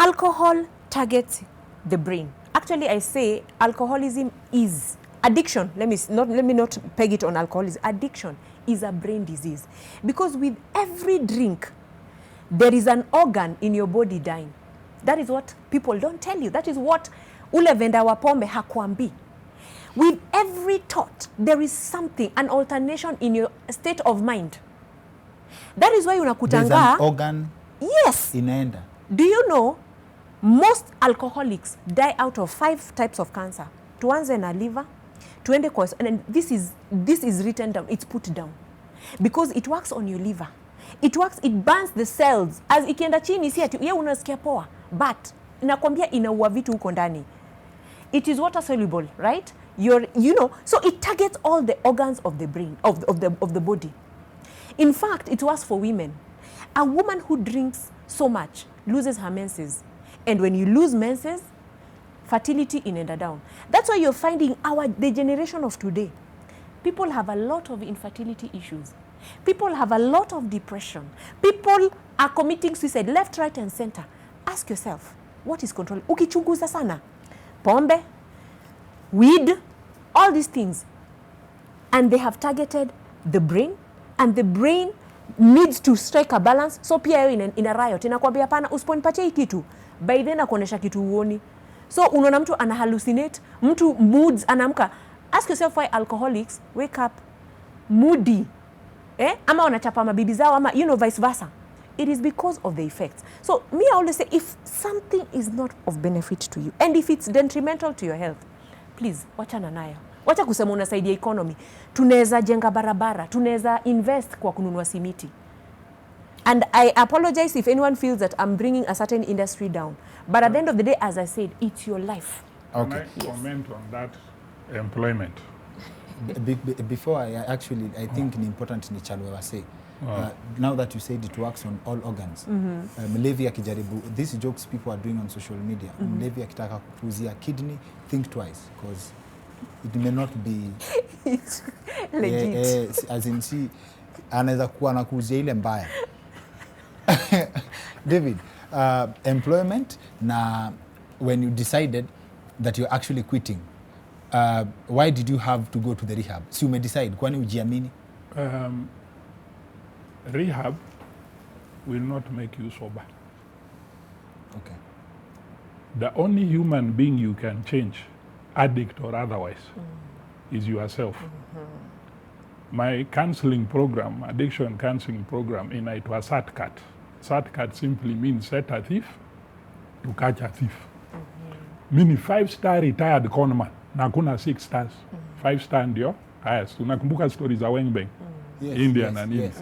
Alcohol targets the brain. Actually, I say alcoholism is addiction. Let me not peg it on alcoholism. Addiction is a brain disease, because with every drink, there is an organ in your body dying. That is what people don't tell you. That is what ule venda wa pombe hakuambi. With every thought, there is something, an alternation in your state of mind. That is why unakutanga. There's an organ. Yes. Inaenda. Do you know most alcoholics die out of 5 types of cancer? Tuanze na liver, tuende kwa, and this is written down. It's put down because it works on your liver. It burns the cells. As ikienda chini si ati yeye unasikia poa, but nakwambia inaua vitu huko ndani. It is water soluble, right? So it targets all the organs of the brain, of the body. In fact, it works for women. A woman who drinks so much loses her menses. And when you lose menses, fertility inaenda down. That's why you're finding the generation of today. People have a lot of infertility issues. People have a lot of depression. People are committing suicide left, right, and center. Ask yourself, what is controlling? Ukichunguza sana. Pombe, weed, all these things. And they have targeted the brain, and the brain needs to strike a balance. So pia in a riot, inakwambia hapana, usiponipatia hii kitu, by then akuonesha kitu uoni. So unaona mtu ana hallucinate, mtu moods anamka. Ask yourself why alcoholics wake up moody. Ama wanachapa mabibi zao, ama vice versa. It is because of the effects. So me, I always say, if something is not of benefit to you, and if it's detrimental to your health, please, wachana nayo. Wacha kusema unasaidia economy. Tunaweza jenga barabara, tunaweza invest kwa kununua simiti. And I apologize if anyone feels that I'm bringing a certain industry down. But at the end of the day, as I said, it's your life. Okay. Can I comment on that employment? Before I think it's important ni chalwe wase. Now that you said it works on all organs. Mlevi akijaribu, these jokes people are doing on social media. Mlevi akitaka kupuzia kidney, think twice, because it may not be it's legit. As in she anaweza kuwa anakuuzia ile mbaya. David, employment, na when you decided that you're actually quitting, why did you have to go to the rehab? Si ume decide, kwani ujiamini? Rehab will not make you sober. Okay. The only human being you can change, addict or otherwise, is yourself. My counseling program, addiction counseling program, it was SATCAT. SATCAT simply means set a thief to catch a thief. Meaning 5-star retired conman, na kuna 6 stars. 5-star ndio highest. Unakumbuka stories za Wengbeng, India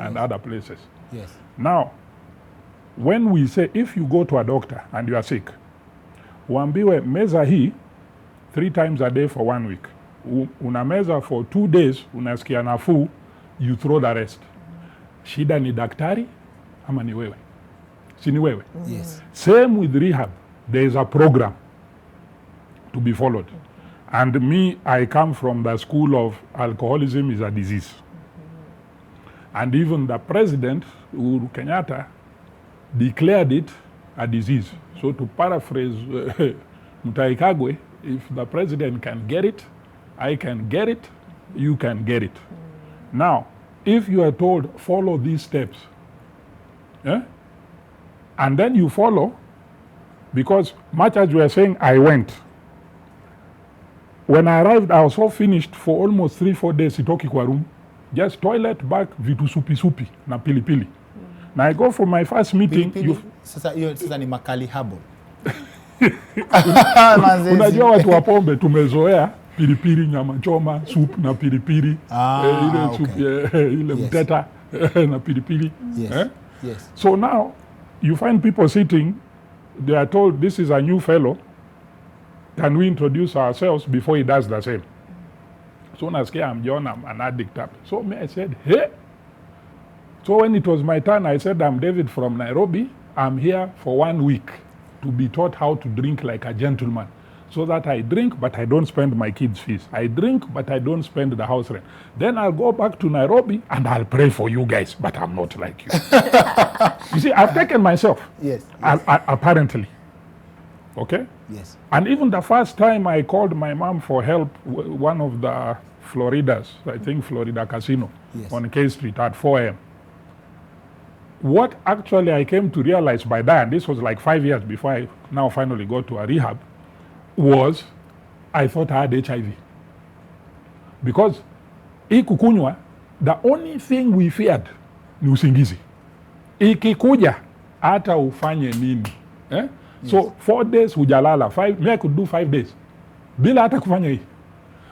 and other places. Yes. Now, when we say if you go to a doctor and you are sick, uambiwe meza hii 3 times a day for 1 week. Unameza for 2 days, unasikia nafuu, you throw the rest. Shida ni daktari ama ni wewe? Si ni wewe? Yes. Same with rehab. There is a program to be followed. And me, I come from the school of alcoholism is a disease. And even the president, Uhuru Kenyatta, declared it a disease. So to paraphrase Mutahi Kagwe, if the president can get it, I can get it, you can get it. Now, if you are told, follow these steps, and then you follow, because much as we are saying, I went. When I arrived, I was so finished for almost 3-4 days, sitoki kwa room. Just toilet, back, vitu supi na pilipili. Now I go for my first meeting. Sasa ni makali habo. Unajua watu wa pombe tumezoea pilipili, nyama choma, soup na pilipili. Ile soup, ile mteta na pilipili. Yes. Yes. So now you find people sitting, they are told this is a new fellow. Can we introduce ourselves before he does the same? So nasikia I'm John, I'm an addict. So me, I said, hey. So when it was my turn, I said, I'm David from Nairobi. I'm here for 1 week to be taught how to drink like a gentleman. So that I drink, but I don't spend my kids' fees. I drink, but I don't spend the house rent. Then I'll go back to Nairobi and I'll pray for you guys, but I'm not like you. You see, I've taken myself. Yes. Apparently. Okay? Yes. And even the first time I called my mom for help, one of the Floridas, I think Florida Casino, Yes. on K Street at 4 a.m. What actually I came to realize by then, this was like 5 years before I now finally got to a rehab, was I thought I had HIV. Because ikukunywa, the only thing we feared ni usingizi. Ikikuja, hata ufanye nini. Eh? Yes. So 4 days hujalala, me I could do 5 days. Bila hata kufanya hii.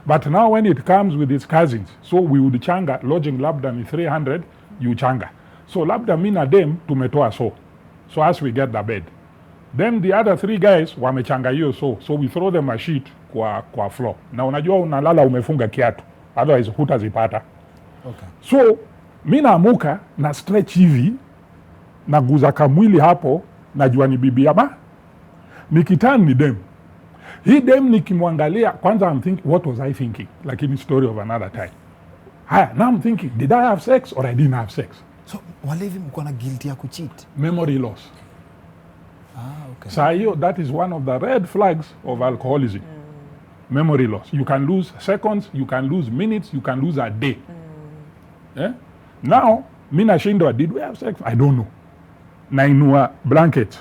But now when it comes with its cousins, so we would changa, lodging labda ni 300, you changa. So labda mi na dem tumetoa so as we get the bed. Then the other 3 guys wamechanga hiyo so we throw them a sheet kwa floor. Na unajua unalala umefunga kiatu, otherwise hutazipata. Okay. So mi naamuka na stretch hivi, naguza kamwili hapo, najua ni bibi ama nikitani ni dem. Hii dem nikimwangalia, kwanza I'm thinking, what was I thinking? Lakini story of another time. Now I'm thinking, did I have sex or I didn't have sex? So walevi mko na guilty ya kucheat? Memory loss. Okay. Saa hiyo, that is one of the red flags of alcoholism. Memory loss. You can lose seconds, you can lose minutes, you can lose a day. Now, mi nashindwa, did we have sex? I don't know. Nainua blanket.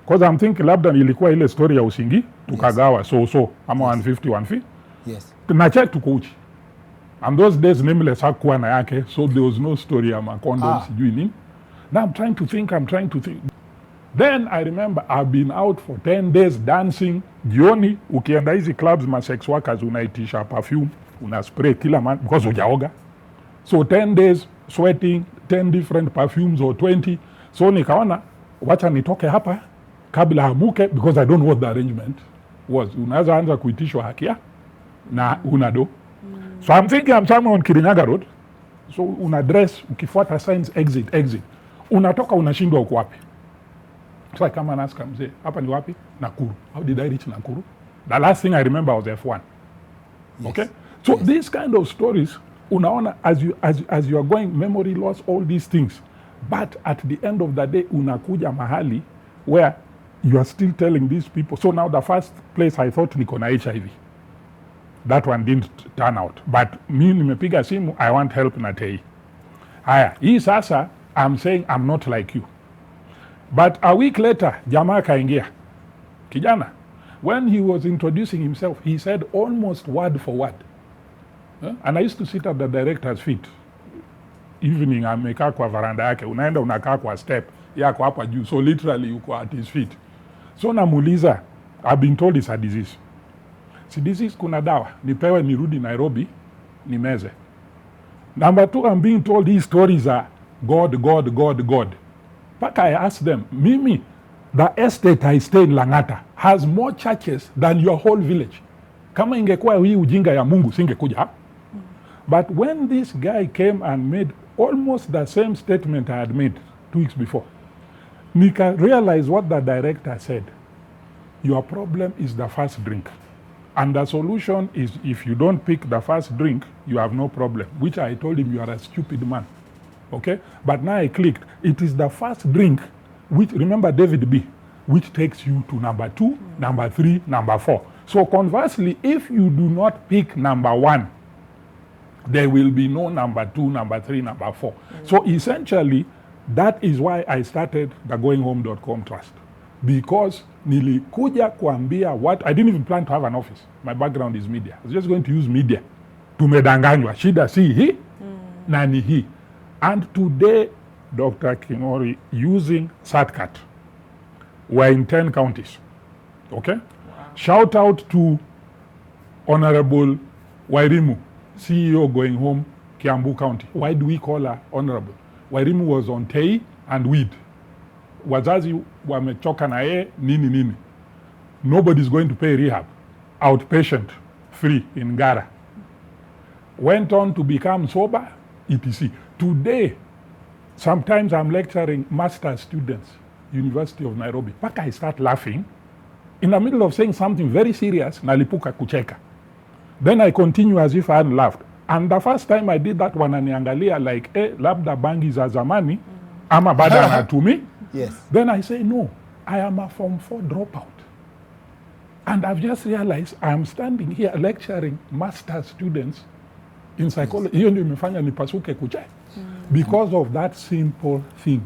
Because I'm thinking labda ilikuwa ile story ya usingi, tukagawa so ama 150. Yes. Na check tuko uchi. And those days nameless hakuwa na yake, so there was no story ya condoms sijui nini. Now I'm trying to think. Then I remember I've been out for 10 days dancing. Jioni ukienda hizi clubs ma sex workers unaitisha perfume, una spray kila man because hujaoga. So 10 days sweating 10 different perfumes or 20. So nikaona wacha nitoke hapa kabla hamuke, because I don't know what the arrangement was. Unaweza anza kuitishwa hakia na unado. So I'm thinking I'm somewhere on Kirinyaga Road. So una dress, ukifuata signs exit. Unatoka unashindwa uko wapi. So I come and ask mzee, hapa ni wapi? Nakuru. How did I reach Nakuru? The last thing I remember was F1. Yes. Okay? So these kind of stories, unaona, as you are going, memory loss, all these things. But at the end of the day, unakuja mahali where you are still telling these people. So now the first place I thought niko na HIV. That one didn't turn out. But mi nimepiga simu, I want help na TEI. Haya, hii sasa, I'm saying I'm not like you. But a week later, jamaa kaingia. Kijana, when he was introducing himself, he said almost word for word. And I used to sit at the director's feet. Evening, amekaa kwa varanda yake, unaenda unakaa kwa step yako hapa juu. So literally, yuko at his feet. So namuuliza, I've been told it's a disease. Si disease kuna dawa, nipewe nirudi Nairobi, nimeze. Number 2, I'm being told these stories are God. But I asked them, Mimi, the estate I stay in Langata has more churches than your whole village. Kama ingekuwa hii ujinga ya Mungu, singekuja. But when this guy came and made almost the same statement I had made 2 weeks before, nika realize what the director said. Your problem is the first drink. And the solution is, if you don't pick the first drink, you have no problem. Which I told him, you are a stupid man. Okay? But now I clicked. It is the first drink, which, remember David B., which takes you to number 2, number 3, number 4. So conversely, if you do not pick number 1, there will be no number 2, number 3, number 4. So essentially, that is why I started the goinghome.com trust. Because nilikuja kuambia what, I didn't even plan to have an office. My background is media. I was just going to use media. Tumedanganywa. Shida si hii, na ni hii. And today, Dr. Kingori, using SATCAT, we're in 10 counties. Okay? Wow. Shout out to Honorable Wairimu, CEO Going Home, Kiambu County. Why do we call her Honorable? Wairimu was on TEI and weed. Wazazi wamechoka na nini. Nobody's going to pay rehab. Outpatient, free in Gara. Went on to become sober, etc. Today, sometimes I'm lecturing master's students, University of Nairobi. Paka I start laughing. In the middle of saying something very serious, nalipuka kucheka. Then I continue as if I hadn't laughed. And the first time I did that, wananiangalia like, labda bangi za zamani, ama bada anatumi. Yes. Then I say, no, I am a Form 4 dropout. And I've just realized I'm standing here lecturing master students in psychology. Hiyo ndio imefanya nipasuke kucha. Because of that simple thing.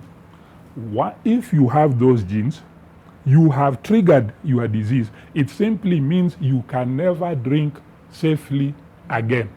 If you have those genes, you have triggered your disease. It simply means you can never drink safely again.